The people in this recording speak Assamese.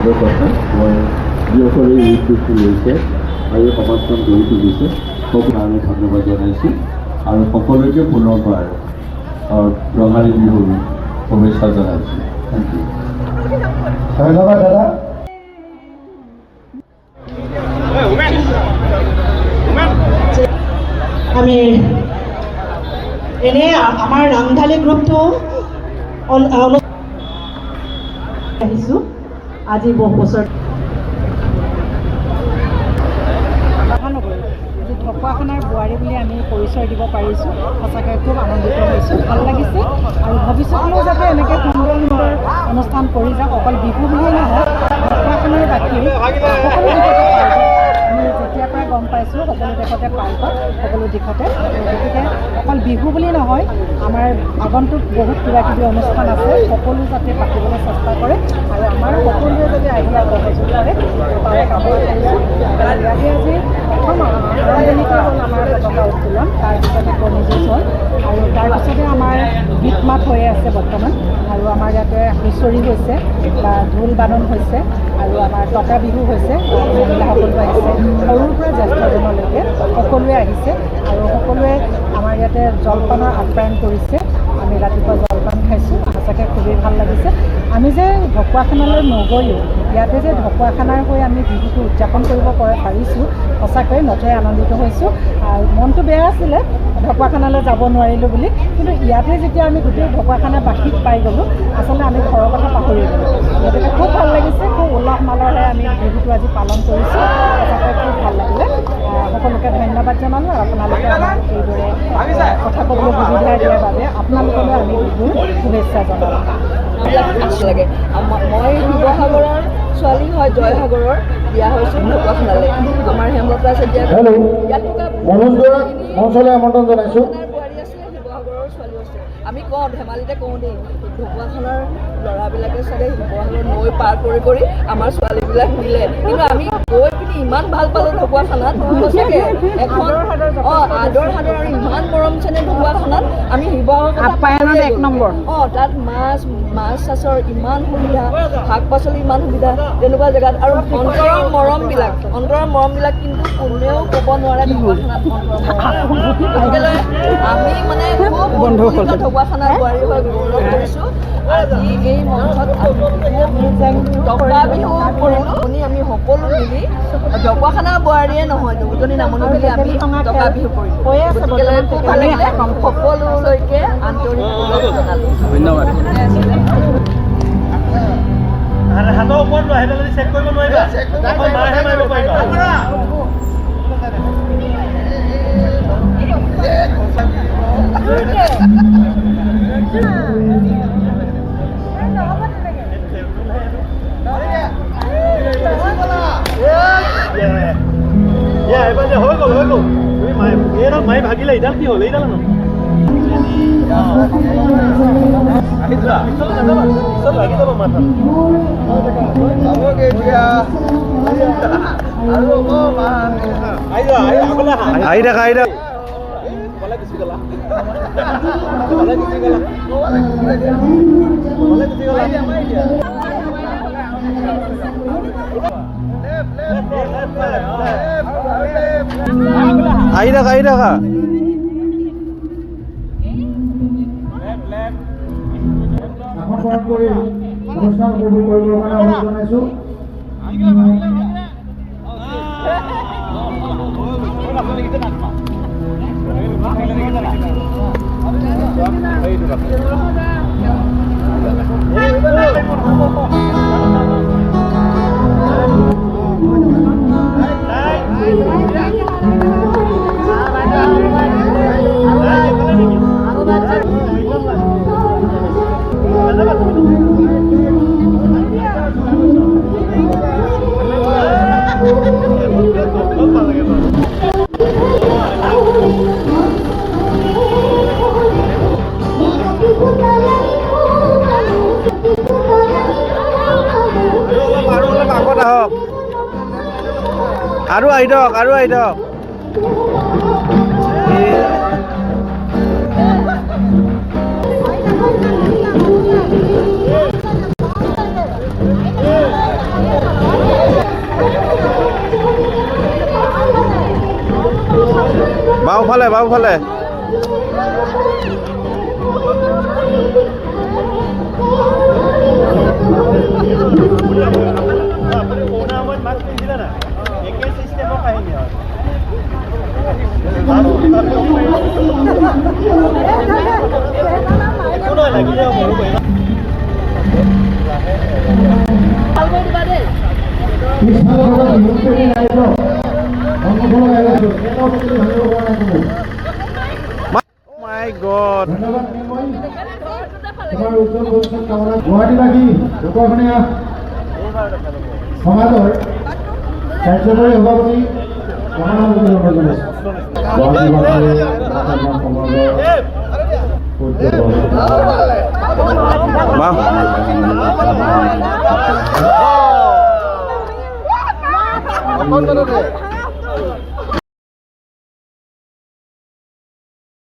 কথা মই যিসকলে এই উদ্যোগটো লৈছে আৰু এই সমাজখন গঢ়ি তুলিছে সকলোকে ধন্যবাদ জনাইছোঁ আৰু সকলোকে পুনৰবাৰ ৰঙালী বিহুৰ শুভেচ্ছা জনাইছোঁ। Thank you. ধন্যবাদ দাদা। আমি এনে আমাৰ ৰাংঢালী গ্ৰুপটো আহিছোঁ আজি বহু বছৰ ঢকুৱাখানাৰ বোৱাৰী বুলি আমি পৰিচয় দিব পাৰিছোঁ। সঁচাকৈ খুব আনন্দিত হৈছোঁ, ভাল লাগিছে আৰু ভৱিষ্যতলৈও যাতে এনেকৈ সুন্দৰ সুন্দৰ অনুষ্ঠান কৰি যাওক। অকল বিহু বুলিয়ে নহয়, ঢকুৱাখানাৰ বাকী সকলো দিশতে পাৰ্গত। আমি যেতিয়াৰ পৰা গম পাইছোঁ সকলো দিশতে পাৰ্গত, সকলো দিশতে। গতিকে অকল বিহু বুলি নহয়, আমাৰ আগন্তুক বহুত কিবাকিবি অনুষ্ঠান আছে, সকলো যাতে পাতিবলৈ চেষ্টা কৰে আৰু আমাৰ সকলোৱে যদি আহি সহযোগ কৰে তাৰে কামত কৰিছোঁ। ইয়াতে আজি প্ৰথম আৰম্ভণিতে হ'ল আমাৰ পতাকা উত্তোলন, তাৰপিছতে কণীযুঁজ হ'ল আৰু তাৰপিছতে আমাৰ গীত মাত হৈ আছে বৰ্তমান। আৰু আমাৰ ইয়াতে হুঁচৰি হৈছে বা ঢোল বাদন হৈছে আৰু আমাৰ টকা বিহু হৈছে। মহিলাসকলো আহিছে, সৰুৰ পৰা জ্যেষ্ঠজনলৈকে সকলোৱে আহিছে আৰু সকলোৱে আমাৰ ইয়াতে জলপানৰ আপ্যায়ন কৰিছে। আমি ৰাতিপুৱা জলপান খাইছোঁ, সঁচাকৈ খুবেই ভাল লাগিছে। আমি যে ঢকুৱাখানালৈ নগৈও ইয়াতে যে ঢকুৱাখানাৰ হৈ আমি বিহুটো উদযাপন কৰিব পাৰিছোঁ, সঁচাকৈ নথৈ আনন্দিত হৈছোঁ। আৰু মনটো বেয়া আছিলে ঢকুৱাখানালৈ যাব নোৱাৰিলোঁ বুলি, কিন্তু ইয়াতে যেতিয়া আমি গোটেই ঢকুৱাখানাবাসীক পাই গ'লোঁ, আচলতে আমি ঘৰৰ কথা পাহৰি গ'লোঁ। গতিকে খুব ভাল লাগিছে, খুব উলহ মালহেৰে আমি বিহুটো আজি পালন কৰিছোঁ। সঁচাকৈ খুব ভাল লাগিলে। সকলোকে ধন্যবাদ জনালোঁ আৰু আপোনালোকে আমাক এইদৰে কথা ক'বলৈ সুবিধা দিয়াৰ বাবে আপোনালোকলৈ আমি বিহুৰ শুভেচ্ছা জনালোঁ। লাগে মই শিৱসাগৰৰ ছোৱালী হয়, জয়সাগৰৰ, বিয়া হৈছোঁ ঢকুৱাখানালৈ। আমাৰ হেমলতা চেতিয়া ইয়াত থকা আমন্ত্ৰণ জনাইছোঁ। বোৱাৰী আছিলে, শিৱসাগৰৰ ছোৱালী আছে। আমি কওঁ ধেমালিতে কওঁ দেই, ঢকুৱাখানাৰ ল'ৰাবিলাকে চাগে শিৱসাগৰ নৈ পাৰ কৰি কৰি আমাৰ ছোৱালীবিলাক মিলে, কিন্তু আমি গৈ পিনি ইমান ভাল পালোঁ ঢকুৱাখানাত। সঁচাকৈ এখন আদৰ সাদৰ আৰু ইমান মৰম চেনেহ ঢকুৱাখানাত। আমি শিৱসাগৰ এক নম্বৰ তাত মাছ চাছৰ ইমান সুবিধা, শাক পাচলি ইমান সুবিধা তেনেকুৱা জেগাত, আৰু অন্তৰৰ মৰমবিলাক কিন্তু কোনেও ক'ব নোৱাৰে ঢকুৱাখানাত অন্তৰৰ মৰম। গতিকে আমি মানে খুব ঢকুৱাখানাৰ বোৱাৰী হৈ গৌৰৱ কৰিছোঁ। আজি এই মঞ্চত টকা বিহু কৰিলোঁ। আমি সকলো মিলি ঢকুৱাখানাৰ বোৱাৰীয়ে নহয়, দুজনী নামনি মিলি আমি টকা বিহু কৰিলোঁ। গতিকে খুব ভাল লাগিলে, সকলোলৈকে আন্তৰিক জনালোঁ। ধন্যবাদ। হাতৰ ওপৰত লোৱা, সেইটো যদি চেক কৰিব নোৱাৰিবা মাৰহে মাৰিব পাৰিবা। এবাৰ যে হৈ গ'ল তুমি এইডাল মাৰি ভাগিলে, এইডাল কি হ'ল? এইডাল ন লাগি যাব মাথা। আহি থাকা গুচি গলা। আহি থাকা আমন্ত্ৰণ কৰি অনুষ্ঠান উপভোগ কৰিবৰ কাৰণে অনুৰোধ জনাইছোঁ। আৰু আহি দিয়ক। বাওঁফালে আপুনি কৰোণা সময়ত মাস্ক পিন্ধিলে না একে চিষ্টেমৰ কাহিনী হয় একো নহয় লাগিলে হ'ব ভাল কৰি দিবা দেই পিছফালে থকা বিহু পেটি ৰাইজ অংশগ্ৰহণ ৰাইজ এটা পেটি ভাঙিব পৰা নাই কোনো মাই গড ধন্যবাদ নিৰ্মল তোমাৰ উজ্জ্বল ভৱিষ্যত কামনা গুৱাহাটীবাসী লোকখনীয়া সমাজৰ কাৰ্যকৰী সভাপতি মহানগৰী জনাইছোঁ গুৱাহাটীবাসীৰ সমাজৰ